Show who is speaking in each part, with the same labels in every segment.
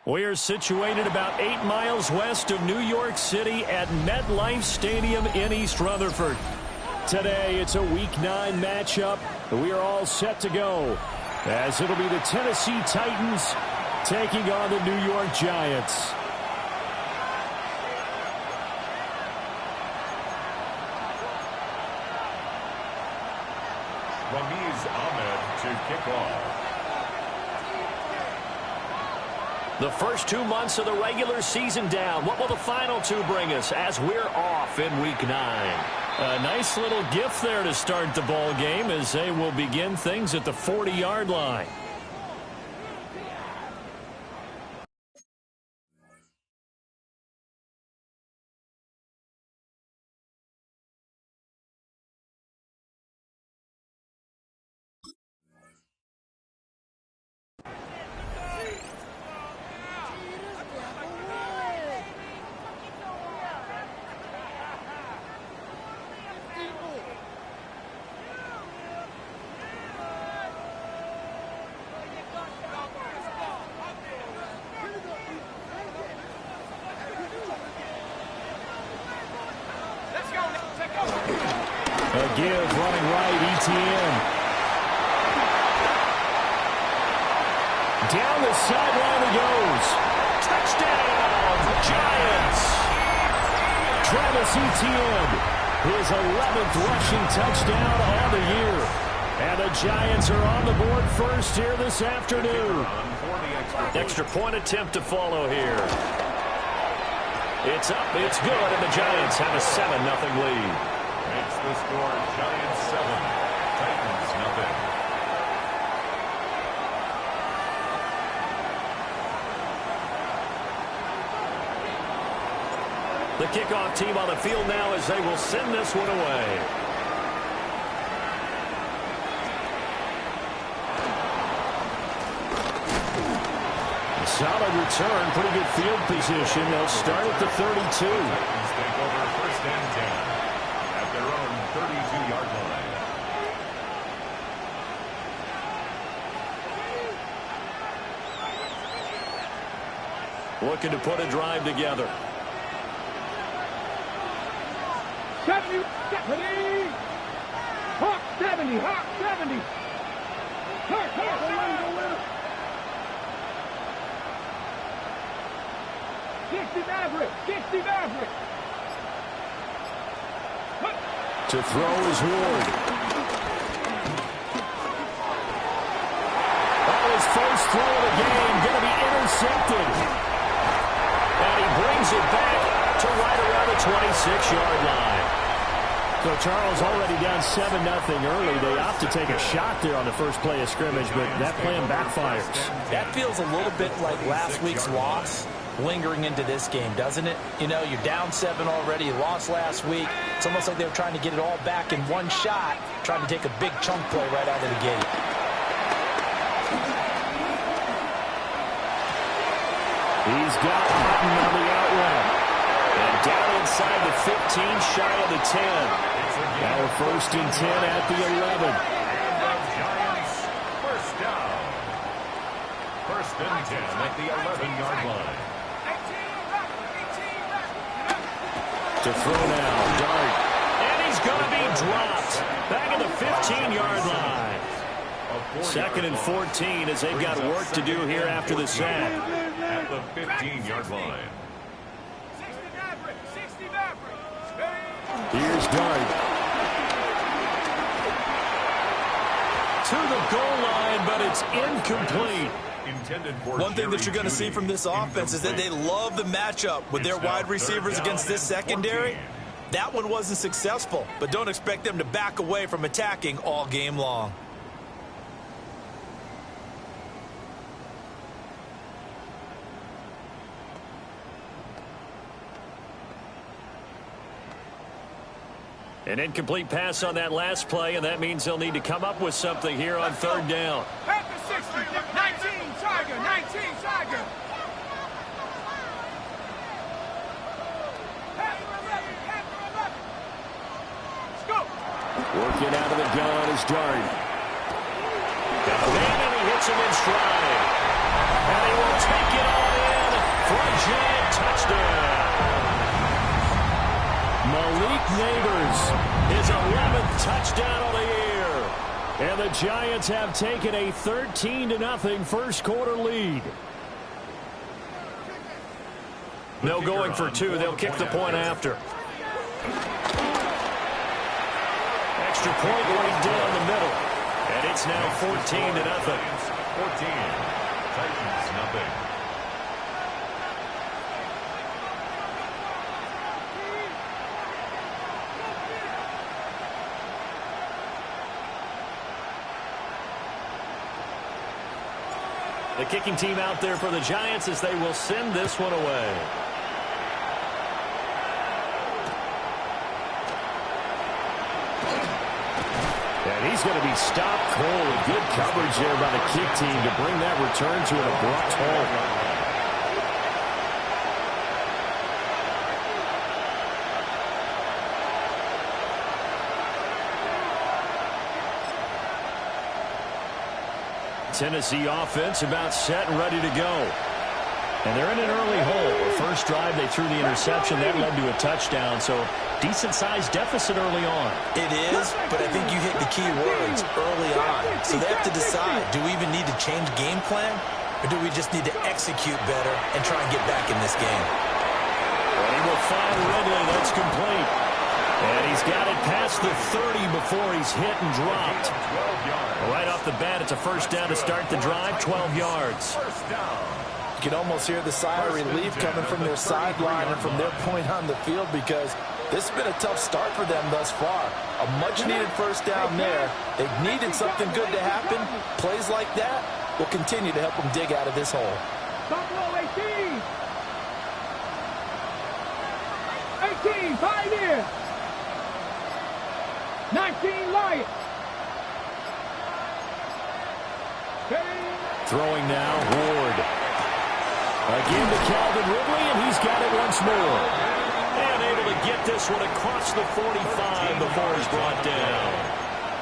Speaker 1: We are situated about 8 miles west of New York City at MetLife Stadium in East Rutherford. Today, it's a Week 9 matchup. We are all set to go, as it'll be the Tennessee Titans taking on the New York Giants.
Speaker 2: Ahmed to kick off.
Speaker 1: The first 2 months of the regular season down. What will the final 2 bring us as we're off in Week 9? A nice little gift there to start the ball game as they will begin things at the 40-yard line. A give running right, ETN. Down the sideline he goes. Touchdown, Giants. Travis Etienne, his 11th rushing touchdown on the year. And the Giants are on the board first here this afternoon. Extra point attempt to follow here. It's up, it's good, and the Giants have a 7-0 lead.
Speaker 2: Makes the score Giants 7, Titans 0.
Speaker 1: The kickoff team on the field now as they will send this one away. Solid return, pretty good field position. They'll start at the 32.
Speaker 2: Titans take over first and 10 at their own 32-yard line.
Speaker 1: Looking to put a drive together.
Speaker 3: 70, Hawk 70, Hawk 70. Hawk, go win. 60 Maverick.
Speaker 1: To throw is Ward. His first throw of the game going to be intercepted. And he brings it back to right around the 26-yard line. So Charles already down 7-0 early. They opt to take a shot there on the first play of scrimmage, but that plan backfires.
Speaker 4: That feels a little bit like last week's loss lingering into this game, doesn't it? You know, you're down 7 already. You lost last week. It's almost like they were trying to get it all back in one shot, trying to take a big chunk play right out of the gate.
Speaker 1: He's got Madden on the out route. And down inside the 15, shy of the 10. Now a first and 10 at the 11.
Speaker 2: And the Giants first down. First and 10 at the 11-yard line.
Speaker 1: To throw now, Dart. And he's going to be dropped. Back at the 15-yard line. 2nd and 14 as they've got work to do here after the sack.
Speaker 2: At the 15-yard line.
Speaker 1: Here's Dart. To the goal line, but it's incomplete.
Speaker 4: One thing that you're going to see from this offense is that they love the matchup with their wide receivers against this secondary. That one wasn't successful, but don't expect them to back away from attacking all game long.
Speaker 1: An incomplete pass on that last play, and that means they'll need to come up with something here on 3rd down.
Speaker 3: At the 60, 19 Tiger.
Speaker 1: Working out of the gun is Dart. Got a man, and he hits him in stride. And he will take it all in. Giant touchdown. Malik Neighbors, his 11th touchdown of the year. And the Giants have taken a 13-0 first quarter lead.
Speaker 2: They'll going for two. They'll kick the point after.
Speaker 1: Extra point right down the middle. And it's now 14-0.
Speaker 2: 14. Titans, nothing.
Speaker 1: The kicking team out there for the Giants as they will send this one away. And he's going to be stopped cold. Good coverage there by the kick team to bring that return to an abrupt halt. Tennessee offense about set and ready to go. And they're in an early hole. The first drive, they threw the interception. That led to a touchdown. So decent-sized deficit early on.
Speaker 4: It is, but I think you hit the key words early on. So they have to decide, do we even need to change game plan? Or do we just need to execute better and try and get back in this game?
Speaker 1: And he will find Ridley. That's complete. And he's got it past the 30 before he's hit and dropped. Right off the bat, it's a first down to start the drive, 12 yards.
Speaker 4: You can almost hear the sigh of relief coming from their sideline and from their point on the field because this has been a tough start for them thus far. A much-needed first down there. They've needed something good to happen. Plays like that will continue to help them dig out of this hole.
Speaker 3: Buffalo 18. 18, Pioneer. 19, Lions.
Speaker 1: Throwing now, Ward. Again to Calvin Ridley, and he's got it once more. And able to get this one across the 45 before he's brought down.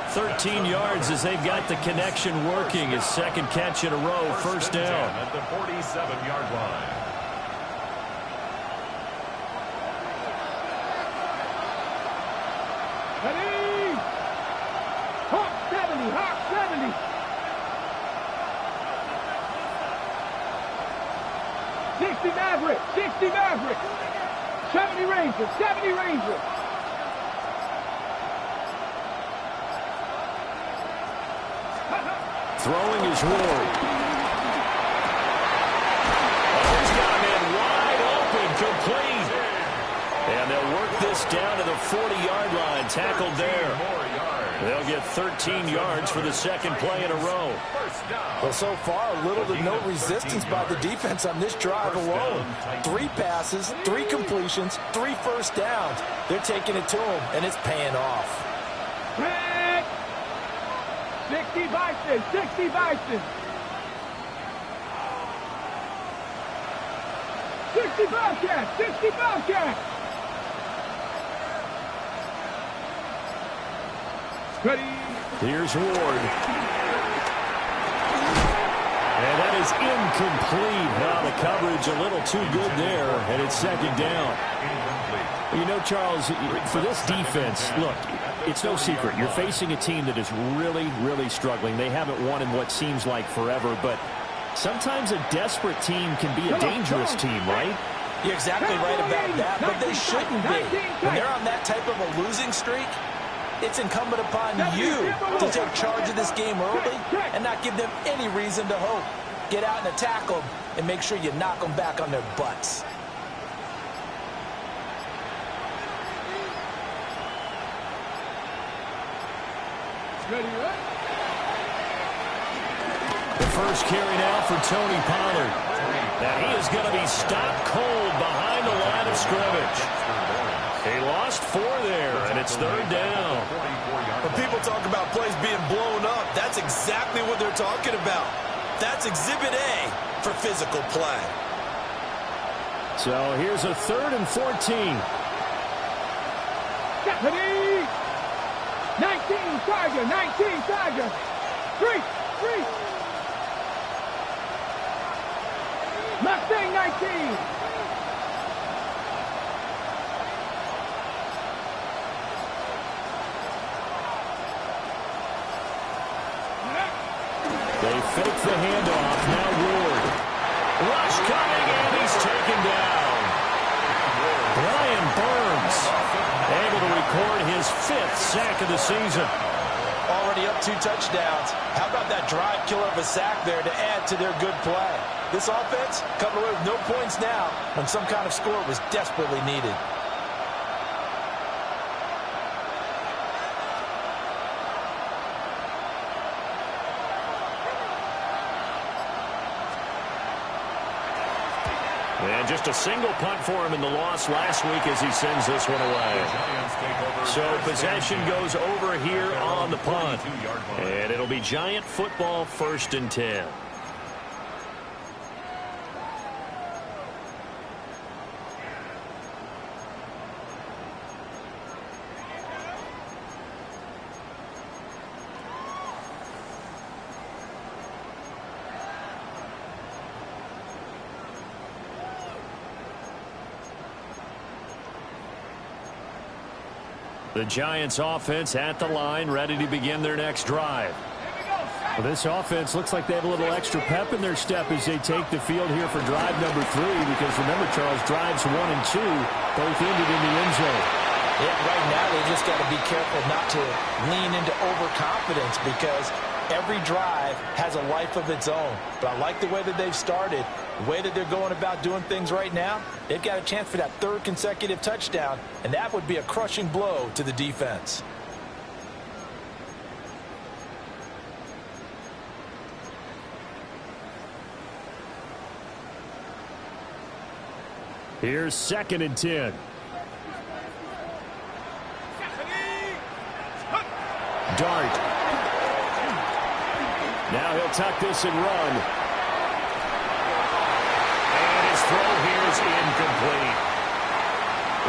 Speaker 1: 13 yards as they've got the connection working. His second catch in a row, first down.
Speaker 2: At the 47-yard line.
Speaker 3: Ready? Hawk 70, Hawk 70. 60 Maverick, 60 Maverick. 70 Rangers, 70 Rangers.
Speaker 1: Throwing is Ward. He's got a man wide open, complete. And they'll work this down to the 40-yard line, tackled there. They'll get 13 yards for the second play in a row.
Speaker 4: Well, so far, little to no resistance by the defense on this drive alone. 3 passes, 3 completions, 3 first downs. They're taking it to them, and it's paying off.
Speaker 3: 60 Bison, 60 Bison. 60 Bobcats, 60 Bobcats. Ready.
Speaker 1: Here's Ward. And that is incomplete. Now the coverage a little too good there, and it's second down. You know, Charles, for this defense, look, it's no secret. You're facing a team that is really, really struggling. They haven't won in what seems like forever, but sometimes a desperate team can be a dangerous team, right?
Speaker 4: You're exactly right about that, but they shouldn't be. When they're on that type of a losing streak, it's incumbent upon you to take charge of this game early and not give them any reason to hope. Get out and attack them and make sure you knock them back on their butts.
Speaker 3: Ready, right?
Speaker 1: The first carry now for Tony Pollard. And he is going to be stopped cold behind the line of scrimmage. He lost 4 there, and it's third down.
Speaker 5: When people talk about plays being blown up, that's exactly what they're talking about. That's Exhibit A for physical play.
Speaker 1: So here's a 3rd and 14.
Speaker 3: Ready? 19 Tiger, 19 Tiger. 3. Mustang 19.
Speaker 1: fake the handoff. Now Ward. Rush coming, and he's taken down. Brian Burns able to record his 5th sack of the season.
Speaker 4: Already up 2 touchdowns. How about that drive killer of a sack there to add to their good play? This offense coming away with no points now when some kind of score was desperately needed.
Speaker 1: And just a single punt for him in the loss last week as he sends this one away. So possession goes over here on the punt. And it'll be Giant football, 1st and 10. The Giants offense at the line, ready to begin their next drive. Well, this offense looks like they have a little extra pep in their step as they take the field here for drive number 3, because remember, Charles, drives 1 and 2 both ended in the end zone.
Speaker 4: Yeah, right now they just got to be careful not to lean into overconfidence, because every drive has a life of its own. But I like the way that they've started, the way that they're going about doing things right now. They've got a chance for that 3rd consecutive touchdown, and that would be a crushing blow to the defense.
Speaker 1: Here's 2nd and 10. Dart. Now he'll tuck this and run. And his throw here is incomplete.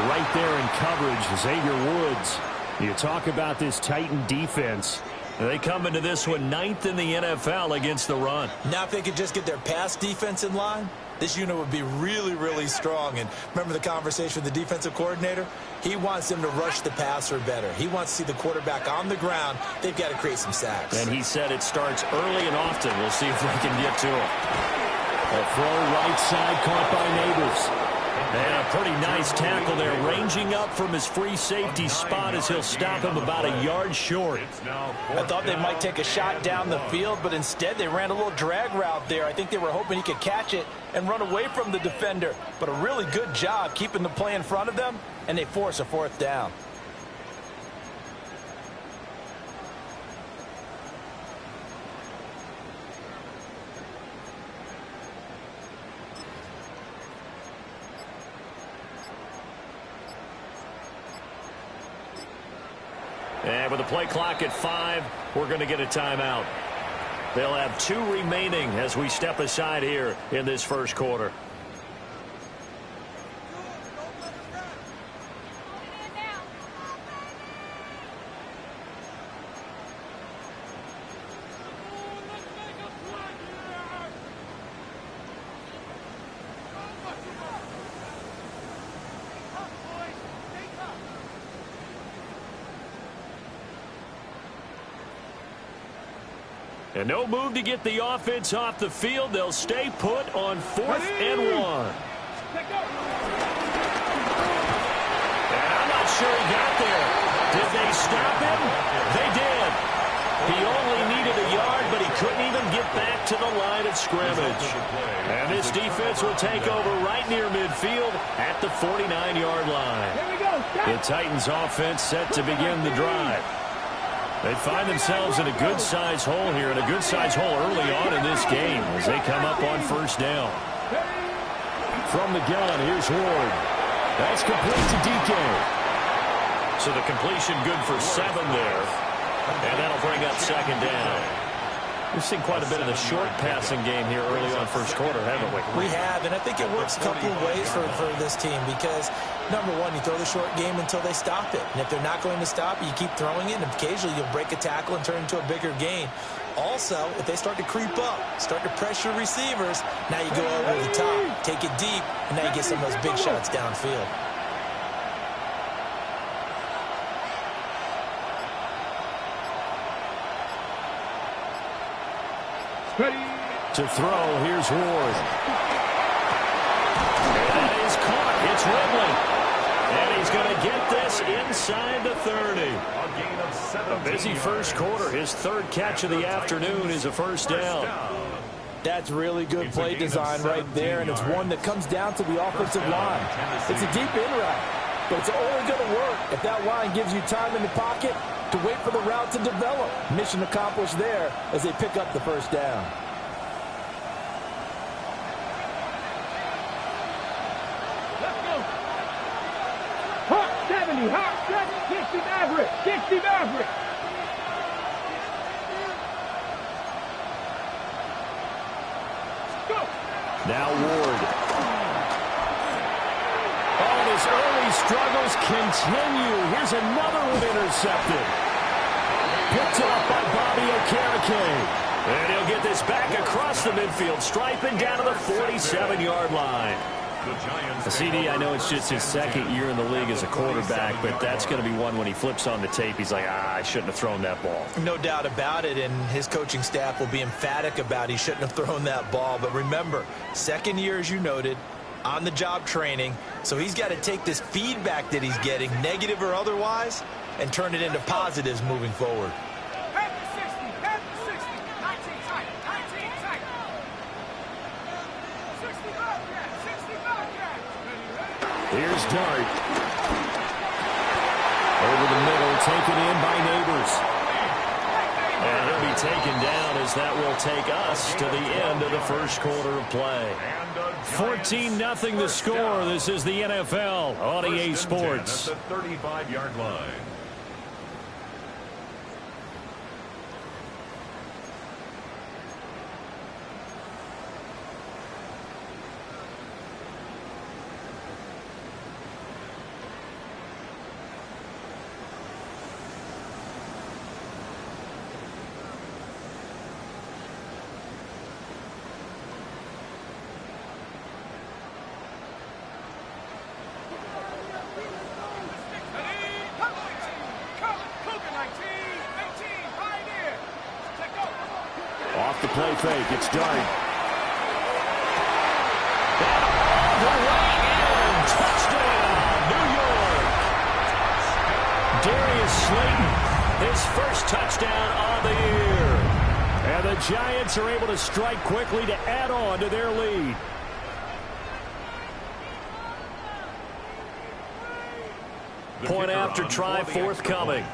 Speaker 1: Right there in coverage, Xavier Woods. You talk about this Titan defense. They come into this one 9th in the NFL against the run.
Speaker 4: Now if they could just get their pass defense in line, this unit would be really, really strong. And remember the conversation with the defensive coordinator? He wants them to rush the passer better. He wants to see the quarterback on the ground. They've got to create some sacks.
Speaker 1: And he said it starts early and often. We'll see if we can get to him. A throw right side caught by Neighbors. And a pretty nice tackle there, ranging up from his free safety spot as he'll stop him about a yard short.
Speaker 4: I thought they might take a shot down the field, but instead they ran a little drag route there. I think they were hoping he could catch it and run away from the defender. But a really good job keeping the play in front of them, and they force a 4th down.
Speaker 1: And with the play clock at 5, we're going to get a timeout. They'll have 2 remaining as we step aside here in this first quarter. And no move to get the offense off the field. They'll stay put on 4th and 1. And I'm not sure he got there. Did they stop him? They did. He only needed a yard, but he couldn't even get back to the line of scrimmage. And this defense will take over right near midfield at the 49-yard line. The Titans offense set to begin the drive. They find themselves in a good-sized hole here, and a good-sized hole early on in this game as they come up on 1st down. From the gun, here's Ward. That's complete to DK. So the completion good for 7 there, and that'll bring up 2nd down. We've seen quite a bit of the short passing game here early on 1st quarter, haven't we?
Speaker 4: We have, and I think it works a couple of ways for this team because, number one, you throw the short game until they stop it. And if they're not going to stop it, you keep throwing it, and occasionally you'll break a tackle and turn it into a bigger gain. Also, if they start to creep up, start to pressure receivers, now you go over the top, take it deep, and now you get some of those big shots downfield.
Speaker 3: Ready.
Speaker 1: To throw, here's Ward. That is caught. It's Ridley. And he's going to get this inside the 30. A busy first quarter. His third catch of the afternoon is a first down.
Speaker 4: That's really good play design right there, and it's one that comes down to the offensive line. It's a deep in route, but it's only going to work if that line gives you time in the pocket to wait for the route to develop. Mission accomplished there as they pick up the first down.
Speaker 3: Let's go. Hot 70, hot 60 Maverick, 60 Maverick. Go.
Speaker 1: Now Ward. Oh, his early struggles continue. Here's another one intercepted. Picked up by Bobby Okereke. And he'll get this back across the midfield, striping down to the 47-yard line. The CD, I know it's just his second year in the league as a quarterback, but that's going to be one when he flips on the tape. He's like, I shouldn't have thrown that ball.
Speaker 4: No doubt about it, and his coaching staff will be emphatic about he shouldn't have thrown that ball. But remember, second year, as you noted, on-the-job training, so he's got to take this feedback that he's getting, negative or otherwise, and turn it into positives moving forward.
Speaker 1: Here's Dart. Over the middle, taken in by Neighbors. And he'll be taken down as that will take us to the end of the first quarter of play. 14-0 the score. This is the NFL on EA Sports.
Speaker 2: At the 35-yard line.
Speaker 1: Off the play fake, it's Dart. The way in, touchdown, New York. Darius Slayton, his first touchdown on the year. And the Giants are able to strike quickly to add on to their lead. Point after try forthcoming.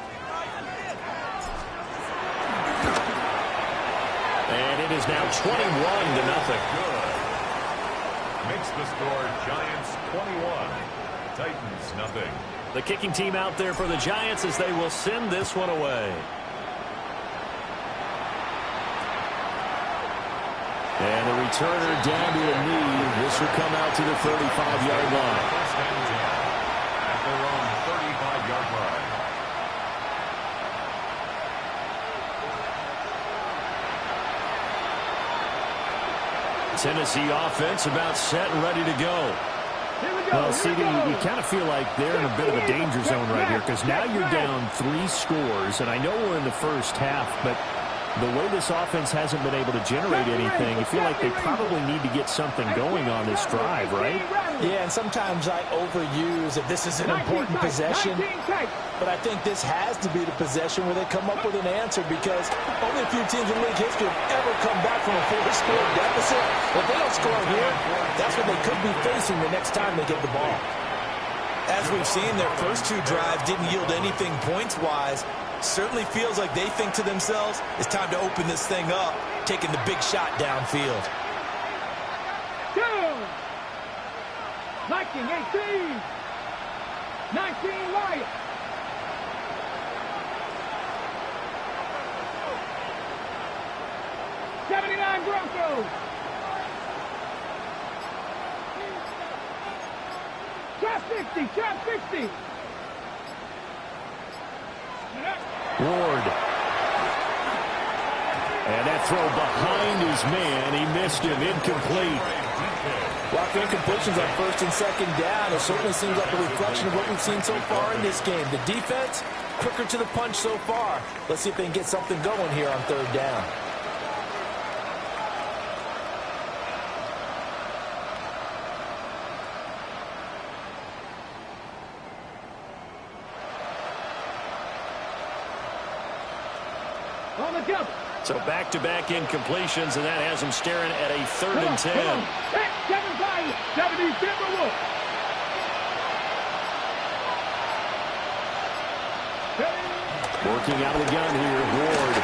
Speaker 1: And it is now 21-0.
Speaker 2: Makes the score Giants 21, Titans nothing.
Speaker 1: The kicking team out there for the Giants as they will send this one away. And the returner down to a knee. This will come out to the 35-yard line.
Speaker 2: First and 10 at their own 35-yard line.
Speaker 1: Tennessee offense about set and ready to go. Well, CD, you kind of feel like they're in a bit of a danger zone right here because now you're down 3 scores, and I know we're in the first half, but the way this offense hasn't been able to generate anything, you feel like they probably need to get something going on this drive, right?
Speaker 4: Yeah, and sometimes I overuse if this is an important possession, but I think this has to be the possession where they come up with an answer because only a few teams in league history have ever come back from a 4-score deficit. If they don't score here, that's what they could be facing the next time they get the ball. As we've seen, their first 2 drives didn't yield anything points-wise. Certainly feels like they think to themselves, it's time to open this thing up, taking the big shot downfield.
Speaker 3: 19-18. 19 Lions. '79 Broncos. Top 60, top 60.
Speaker 1: Ward. And that throw behind his man. He missed him. Incomplete.
Speaker 4: Block incompletions on first and second down. It certainly seems like a reflection of what we've seen so far in this game. The defense, quicker to the punch so far. Let's see if they can get something going here on third down.
Speaker 3: On the jump.
Speaker 1: So back-to-back incompletions, and that has them staring at a 3rd and 10.
Speaker 3: 70 Timberwolves.
Speaker 1: Working out of the gun here, Ward.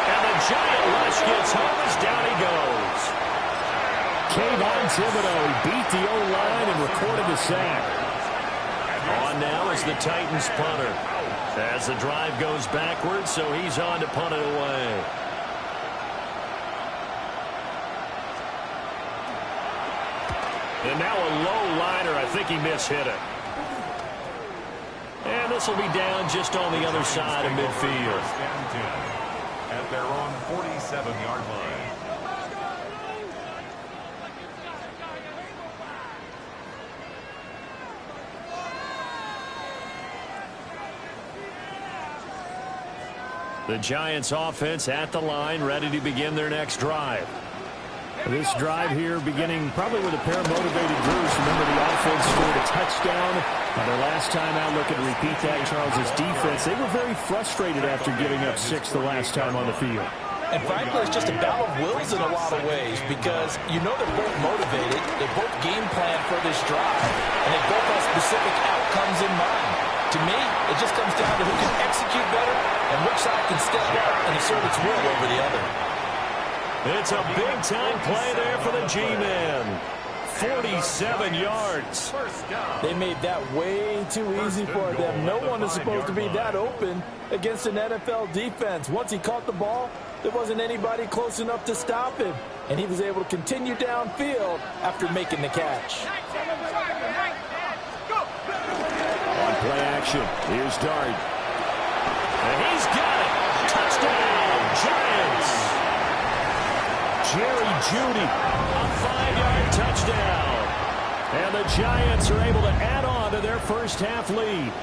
Speaker 1: And the giant rush gets home as down he goes. Kayvon Thibodeau, he beat the O-line and recorded the sack. On now is the Titans punter. As the drive goes backwards, so he's on to punt it away. And now a low liner. I think he mishit it. And this will be down just on the other side of midfield.
Speaker 2: At their own 47-yard line.
Speaker 1: The Giants offense at the line, ready to begin their next drive. This drive here beginning probably with a pair of motivated Bruce. Remember, the offense scored a touchdown. Their last time out, looking to repeat that, Charles' defense. They were very frustrated after giving up 6 the last time on the field.
Speaker 4: And frankly, it's just a battle of wills in a lot of ways because you know they're both motivated. They both game plan for this drive. And they both have specific outcomes in mind. To me, it just comes down to who can execute better and which side can step up and assert its will over the other.
Speaker 1: It's a big-time play there for the G-Men. 47 yards.
Speaker 4: They made that way too easy for them. No one is supposed to be that open against an NFL defense. Once he caught the ball, there wasn't anybody close enough to stop him. And he was able to continue downfield after making the catch.
Speaker 1: On play action, here's Dart. And he's got it. Touchdown, Giants. Jerry Jeudy, a 5-yard touchdown. And the Giants are able to add on to their first half lead.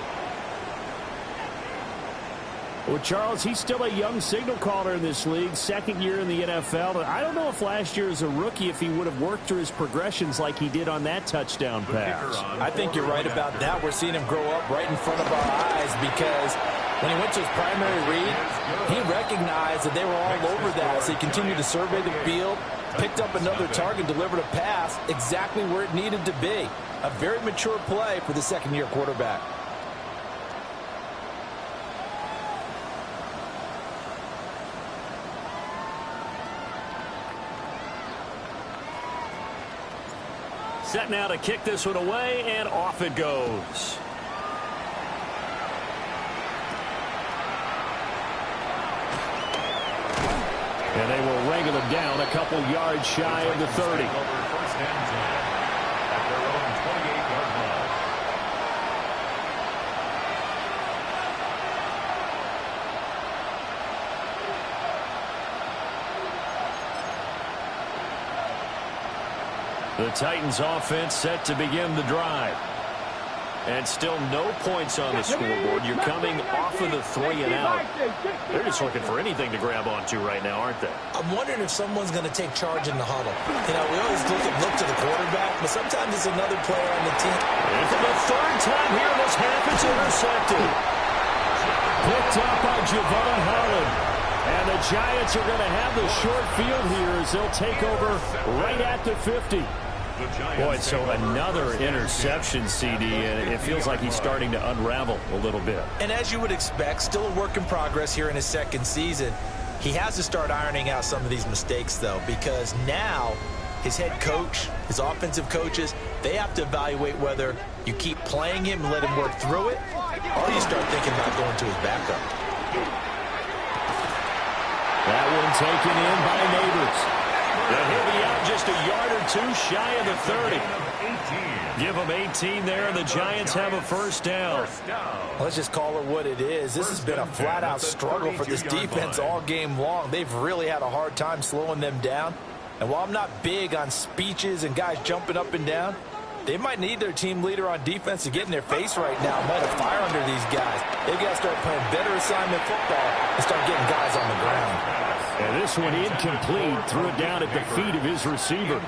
Speaker 1: Well, Charles, he's still a young signal caller in this league, 2nd year in the NFL. I don't know if last year as a rookie, if he would have worked through his progressions like he did on that touchdown pass.
Speaker 4: I think you're right about that. We're seeing him grow up right in front of our eyes because when he went to his primary read, he recognized that they were all over that. So he continued to survey the field, picked up another target, delivered a pass exactly where it needed to be. A very mature play for the 2nd-year quarterback.
Speaker 1: Set now to kick this one away, and off it goes. And they will wrangle him down a couple yards shy of the 30.
Speaker 2: First and 10 at their own 28-yard line.
Speaker 1: The Titans offense set to begin the drive. And still no points on the scoreboard. You're coming off of the 3 and out. They're just looking for anything to grab onto right now, aren't they?
Speaker 4: I'm wondering if someone's going to take charge in the huddle. You know, we always look to the quarterback, but sometimes it's another player on the team.
Speaker 1: And for the 3rd time here in this half, it's intercepted. Picked up by Javon Holland. And the Giants are going to have the short field here as they'll take over right at the 50. Boy, so another interception, CD, and it feels like he's starting to unravel a little bit.
Speaker 4: And as you would expect, still a work in progress here in his 2nd season. He has to start ironing out some of these mistakes, though, because now his head coach, his offensive coaches, they have to evaluate whether you keep playing him and let him work through it, or you start thinking about going to his backup.
Speaker 1: That one taken in by Neighbors. And he'll be out just a yard or 2 shy of the 30. Give them 18 there, and the Giants have a first down.
Speaker 4: Let's just call it what it is. This has been a flat-out struggle for this defense all game long. They've really had a hard time slowing them down. And while I'm not big on speeches and guys jumping up and down, they might need their team leader on defense to get in their face right now, light a fire under these guys. They've got to start playing better assignment football and start getting guys on the ground.
Speaker 1: And this one incomplete, threw it down at the feet of his receiver.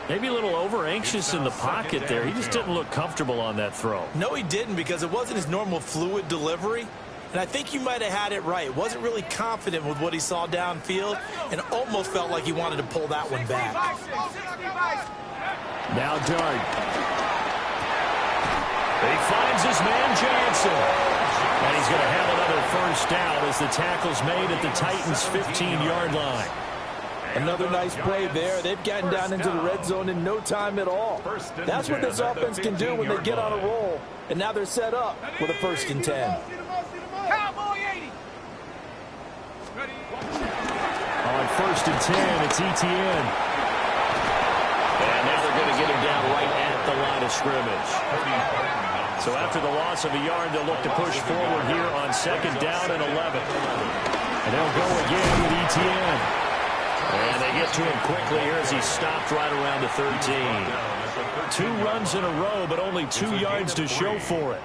Speaker 1: Maybe a little over-anxious in the pocket there. He just didn't look comfortable on that throw.
Speaker 4: No, he didn't, because it wasn't his normal fluid delivery. And I think he might have had it right. Wasn't really confident with what he saw downfield and almost felt like he wanted to pull that one back.
Speaker 1: Now Dart. He finds his man Johnson. And he's going to have another first down as the tackle's made at the Titans' 15-yard line.
Speaker 4: Another nice play there. They've gotten down into the red zone in no time at all. That's what this offense can do when they get on a roll. And now they're set up with a 1st and 10.
Speaker 3: Cowboy 80.
Speaker 1: On 1st and 10, it's Etienne. And now they're going to get him down right at the line of scrimmage. So after the loss of a yard, they'll look to push forward here on 2nd down and 11. And they'll go again with Etienne. And they get to him quickly here as he stopped right around the 13. 2 runs in a row, but only 2 yards to show for it.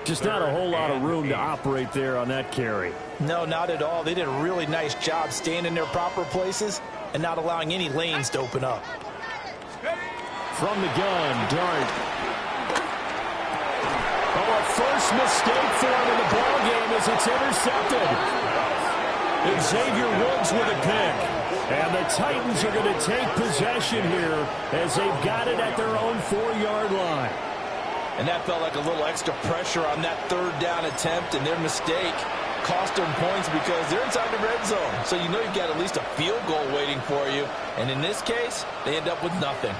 Speaker 1: Just not a whole lot of room to operate there on that carry.
Speaker 4: No, not at all. They did a really nice job staying in their proper places and not allowing any lanes to open up.
Speaker 1: From the gun, Dart. Oh, a first mistake for him in the ballgame as it's intercepted. Xavier Woods with a pick. And the Titans are going to take possession here as they've got it at their own 4-yard line.
Speaker 4: And that felt like a little extra pressure on that 3rd down attempt, and their mistake cost them points because they're inside the red zone. So you know you've got at least a field goal waiting for you. And in this case, they end up with nothing.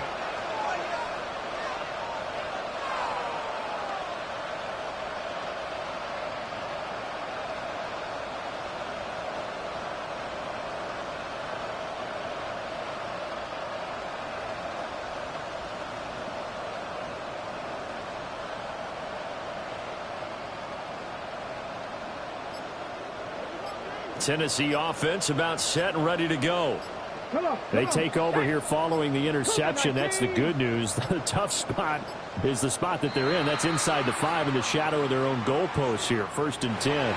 Speaker 1: Tennessee offense about set and ready to go. They take over here following the interception. That's the good news. The tough spot is the spot that they're in. That's inside the 5 in the shadow of their own goalposts here. 1st and 10.